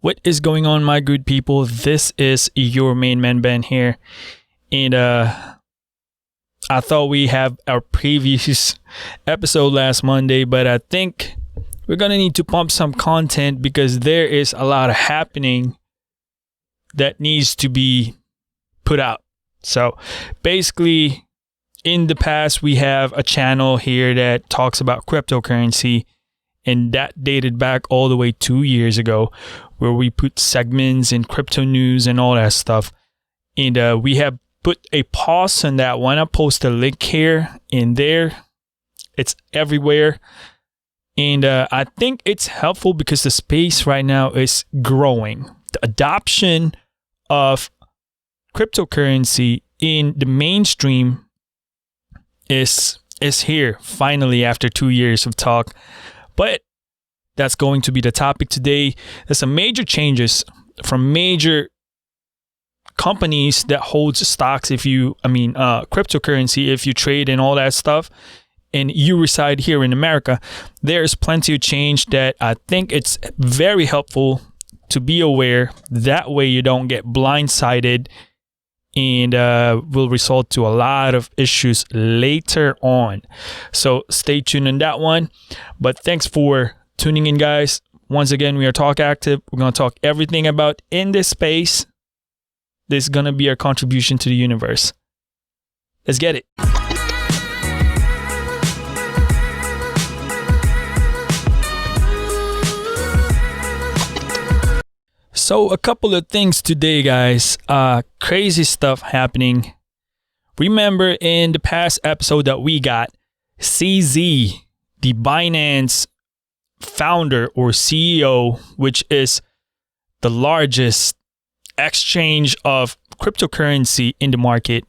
What is going on, my good people? This is your main man Ben here, and I thought we have our previous episode last Monday, but I think we're gonna need to pump some content because there is a lot happening that needs to be put out. So basically, in the past, we have a channel here that talks about cryptocurrency, and that dated back all the way 2 years ago, where we put segments in crypto news and all that stuff. And we have put a pause on that one. I'll post a link here and there. It's everywhere. And I think it's helpful because the space right now is growing. The adoption of cryptocurrency in the mainstream is here finally after 2 years of talk. But that's going to be the topic today. There's some major changes from major companies that holds stocks. Cryptocurrency, if you trade and all that stuff, and you reside here in America, there's plenty of change that I think it's very helpful to be aware. That way you don't get blindsided and will result to a lot of issues later on. So stay tuned on that one. But thanks for tuning in, guys. Once again, we are Talk Active. We're going to talk everything about in this space. This is going to be our contribution to the universe. Let's get it. So a couple of things today, guys. Crazy stuff happening. Remember in the past episode that we got, CZ, the Binance founder or CEO, which is the largest exchange of cryptocurrency in the market,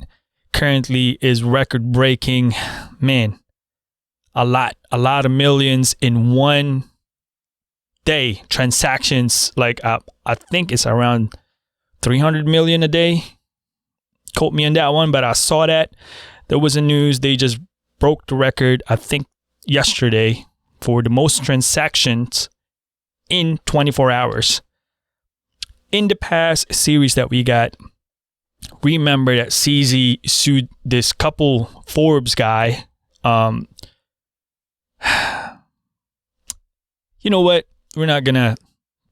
currently is record breaking. Man, a lot of millions in one day transactions. Like I think it's around 300 million a day. Quote me on that one, but I saw that there was a news. They just broke the record, I think yesterday, for the most transactions in 24 hours. In the past series that we got, remember that CZ sued this couple Forbes guy. You know what? We're not gonna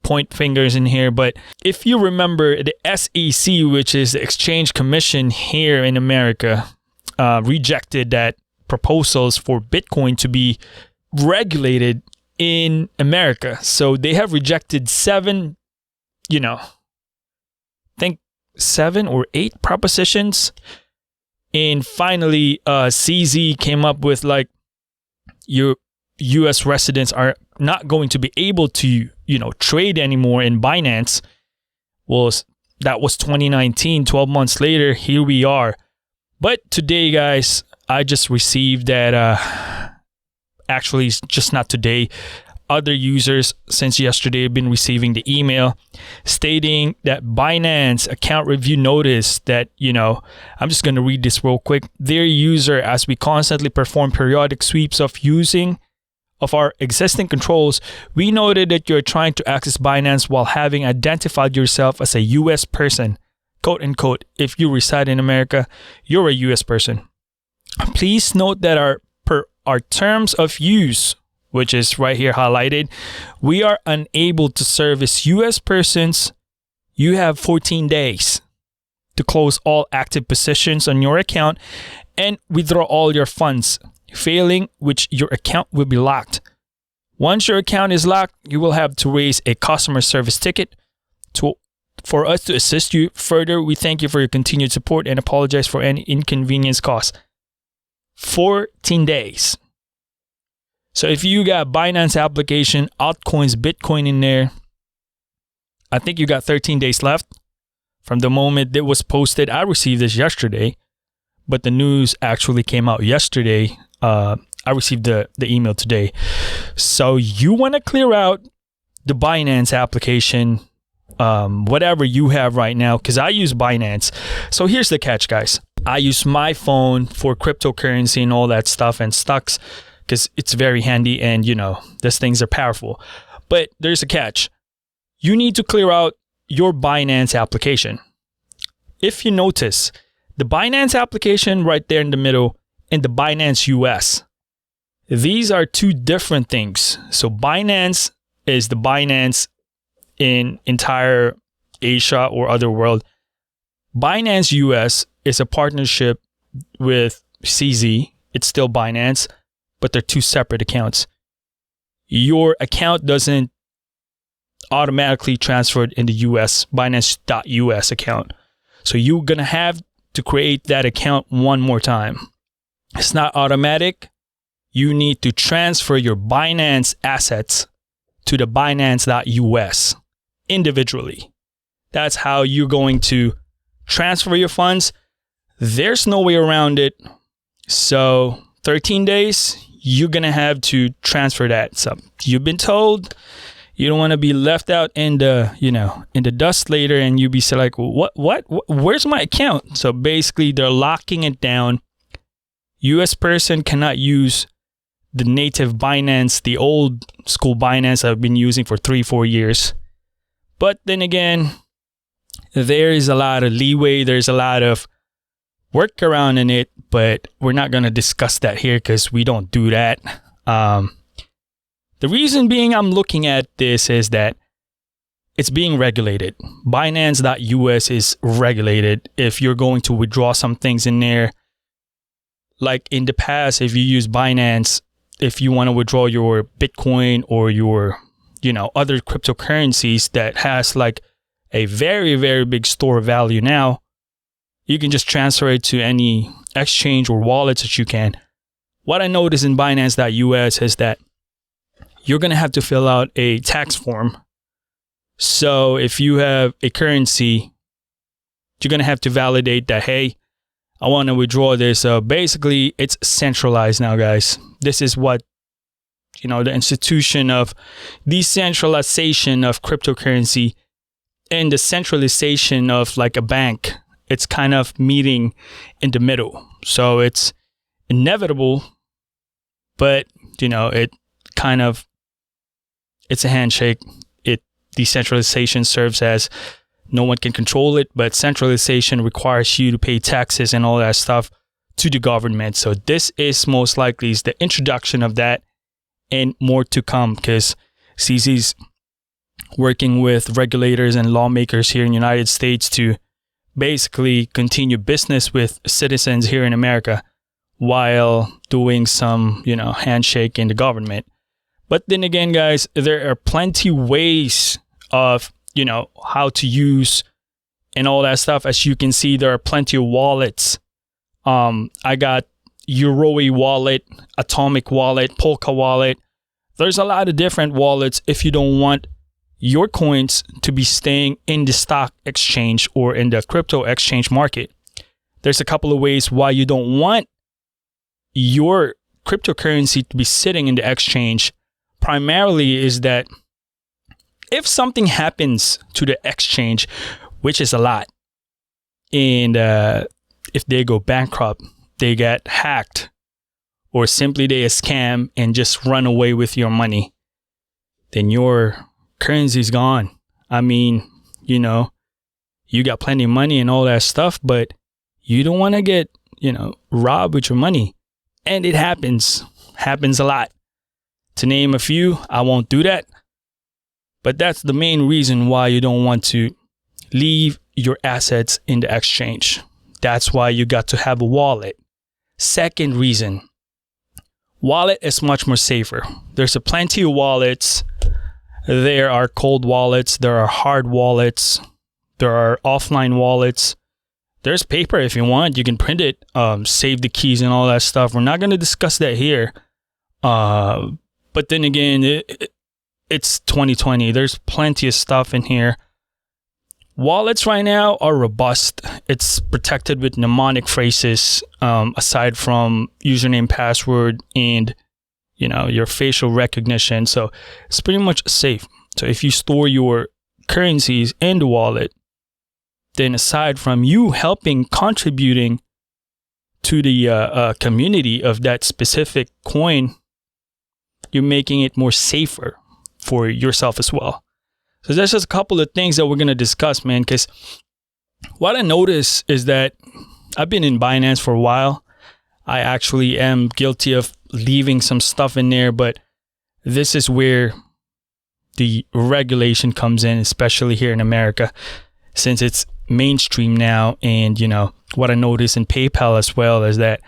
point fingers in here, but if you remember, the SEC, which is the Exchange Commission here in America, rejected that proposals for Bitcoin to be regulated in America. So they have rejected 7 or 8 propositions. And finally, CZ came up with like, your US residents are not going to be able to, trade anymore in Binance. Well, that was 2019, 12 months later, here we are. But today, guys, I just received that, actually, it's just not today. Other users since yesterday have been receiving the email stating that Binance account review notice that, I'm just going to read this real quick. Dear user, as we constantly perform periodic sweeps of our existing controls, we noted that you're trying to access Binance while having identified yourself as a U.S. person. Quote unquote, if you reside in America, you're a U.S. person. Please note that per our terms of use, which is right here highlighted, we are unable to service U.S. persons. You have 14 days to close all active positions on your account and withdraw all your funds. Failing which, your account will be locked. Once your account is locked, you will have to raise a customer service ticket. For us to assist you further, we thank you for your continued support and apologize for any inconvenience caused. 14 days. So if you got Binance application, altcoins, Bitcoin in there, I think you got 13 days left from the moment it was posted. I received this yesterday, but the news actually came out yesterday. I received the email today. So you want to clear out the Binance application, whatever you have right now, because I use Binance. So here's the catch, guys. I use my phone for cryptocurrency and all that stuff and stocks because it's very handy and, these things are powerful. But there's a catch. you need to clear out your Binance application. If you notice, the Binance application right there in the middle and the Binance US, these are two different things. So Binance is the Binance in entire Asia or other world. Binance US is a partnership with CZ. It's still Binance, but they're two separate accounts. Your account doesn't automatically transfer in the US Binance.us account. So you're going to have to create that account one more time. It's not automatic. You need to transfer your Binance assets to the Binance.us individually. That's how you're going to transfer your funds. There's no way around it. So 13 days, you're going to have to transfer that. So you've been told you don't want to be left out in the, in the dust later and you be like, what, where's my account? So basically they're locking it down. US person cannot use the native Binance, the old school Binance I've been using for 3-4 years. But then again, there is a lot of leeway. There's a lot of workaround in it, but we're not going to discuss that here because we don't do that. The reason being I'm looking at this is that it's being regulated. Binance.us is regulated. If you're going to withdraw some things in there, like in the past, if you use Binance, if you want to withdraw your Bitcoin or your, other cryptocurrencies that has like a very, very big store value now, you can just transfer it to any exchange or wallets that you can. What I noticed in Binance.us is that you're going to have to fill out a tax form. So if you have a currency, you're going to have to validate that, hey, I want to withdraw this. Basically, it's centralized now, guys. This is what, the institution of decentralization of cryptocurrency and the centralization of like a bank, it's kind of meeting in the middle. So it's inevitable, but, it kind of, it's a handshake. Decentralization serves as no one can control it, but centralization requires you to pay taxes and all that stuff to the government. So this is most likely is the introduction of that and more to come because CZ's working with regulators and lawmakers here in the United States to basically continue business with citizens here in America while doing some, handshake in the government. But then again, guys, there are plenty ways of, how to use and all that stuff. As you can see, there are plenty of wallets. I got Euroi wallet, Atomic wallet, Polka wallet. There's a lot of different wallets if you don't want your coins to be staying in the stock exchange or in the crypto exchange market. There's a couple of ways why you don't want your cryptocurrency to be sitting in the exchange. Primarily is that if something happens to the exchange, which is a lot, and if they go bankrupt, they get hacked, or simply they scam and just run away with your money, then your currency is gone. I mean, you got plenty of money and all that stuff, but you don't want to get, robbed with your money. And it happens a lot. To name a few, I won't do that. But that's the main reason why you don't want to leave your assets in the exchange. That's why you got to have a wallet. Second reason, wallet is much more safer. There's plenty of wallets. There are cold wallets. There are hard wallets. There are offline wallets. There's paper if you want. You can print it, save the keys and all that stuff. We're not going to discuss that here. But then again, it's 2020. There's plenty of stuff in here. Wallets right now are robust. It's protected with mnemonic phrases, aside from username, password, and your facial recognition. So it's pretty much safe. So if you store your currencies in the wallet, then aside from you contributing to the community of that specific coin, you're making it more safer for yourself as well. So there's just a couple of things that we're going to discuss, man, because what I notice is that I've been in Binance for a while. I actually am guilty of leaving some stuff in there, but this is where the regulation comes in, especially here in America, since it's mainstream now. And, you know, what I noticed in PayPal as well is that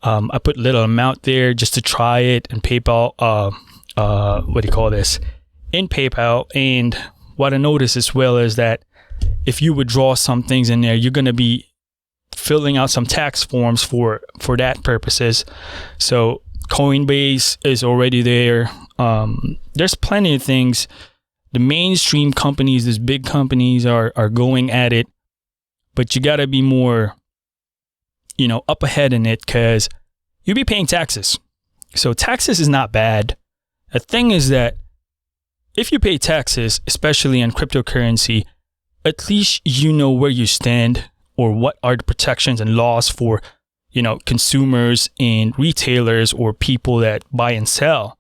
I put little amount there just to try it, and PayPal, what do you call this? In PayPal. And what I noticed as well is that if you withdraw some things in there, you're going to be filling out some tax forms for that purposes. So Coinbase is already there. There's plenty of things. The mainstream companies, these big companies are going at it, but you got to be more, you know, up ahead in it, because you'll be paying taxes. So taxes is not bad. The thing is that if you pay taxes, especially on cryptocurrency, at least you know where you stand, or what are the protections and laws for, you know, consumers and retailers or people that buy and sell.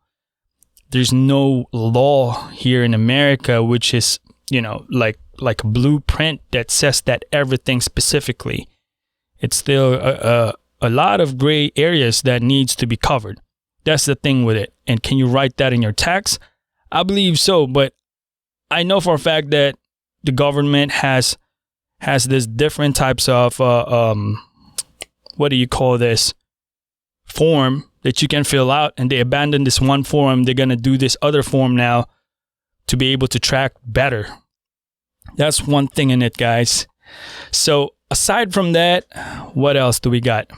There's no law here in America which is, you know, like a blueprint that says that everything specifically. It's still a lot of gray areas that needs to be covered. That's the thing with it. And can you write that in your tax? I believe so, but I know for a fact that the government has this different types of what do you call this, form that you can fill out, and they abandoned this one form. They're going to do this other form now to be able to track better. That's one thing in it, guys. So aside from that, what else do we got?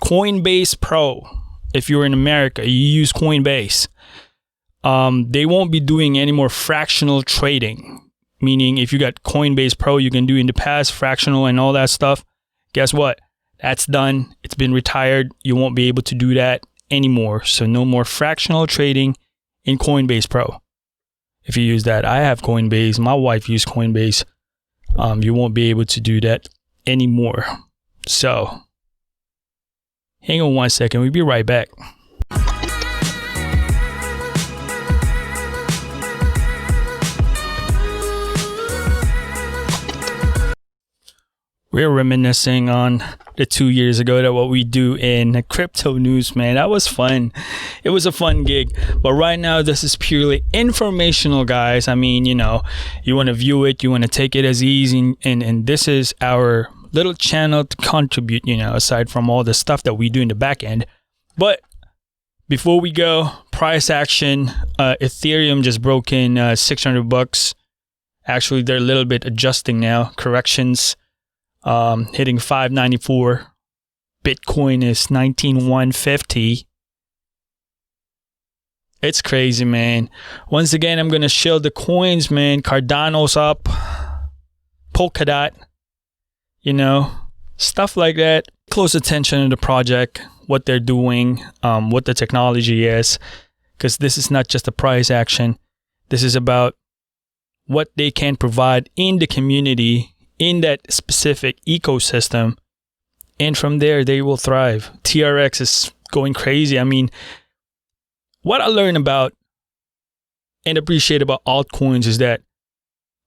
Coinbase Pro. If you're in America, you use Coinbase. They won't be doing any more fractional trading. Meaning if you got Coinbase Pro, you can do in the past fractional and all that stuff. Guess what? That's done. It's been retired. You won't be able to do that anymore. So no more fractional trading in Coinbase Pro. If you use that, I have Coinbase. My wife used Coinbase. You won't be able to do that anymore. So hang on one second. We'll be right back. We're reminiscing on the 2 years ago that what we do in crypto news, man. That was fun. It was a fun gig. But right now, this is purely informational, guys. I mean, you know, you want to view it, you want to take it as easy. And this is our little channel to contribute, you know, aside from all the stuff that we do in the back end. But before we go, price action, Ethereum just broke in $600. Actually, they're a little bit adjusting now, corrections. Hitting 594. Bitcoin is 19,150. It's crazy, man. Once again, I'm gonna shield the coins, man. Cardano's up, Polkadot, you know, stuff like that. Close attention to the project, what they're doing, what the technology is, because this is not just a price action. This is about what they can provide in the community, in that specific ecosystem, and from there they will thrive. TRX is going crazy. I mean, what I learned about and appreciate about altcoins is that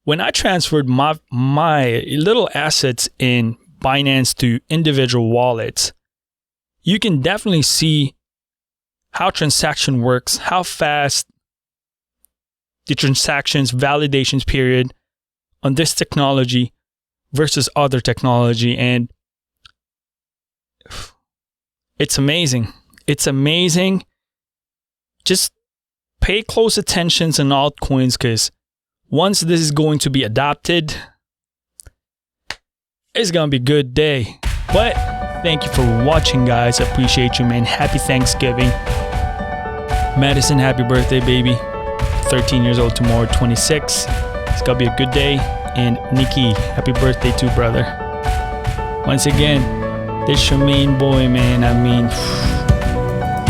when I transferred my little assets in Binance to individual wallets, you can definitely see how transaction works, how fast the transactions validations period on this technology versus other technology. And it's amazing. It's amazing. Just pay close attention to altcoins, because once this is going to be adopted, it's going to be a good day. But thank you for watching, guys. I appreciate you, man. Happy Thanksgiving. Madison, happy birthday, baby. 13 years old tomorrow, 26. It's going to be a good day. And Nikki, happy birthday too, brother. Once again, this your main boy, man. I mean,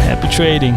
happy trading.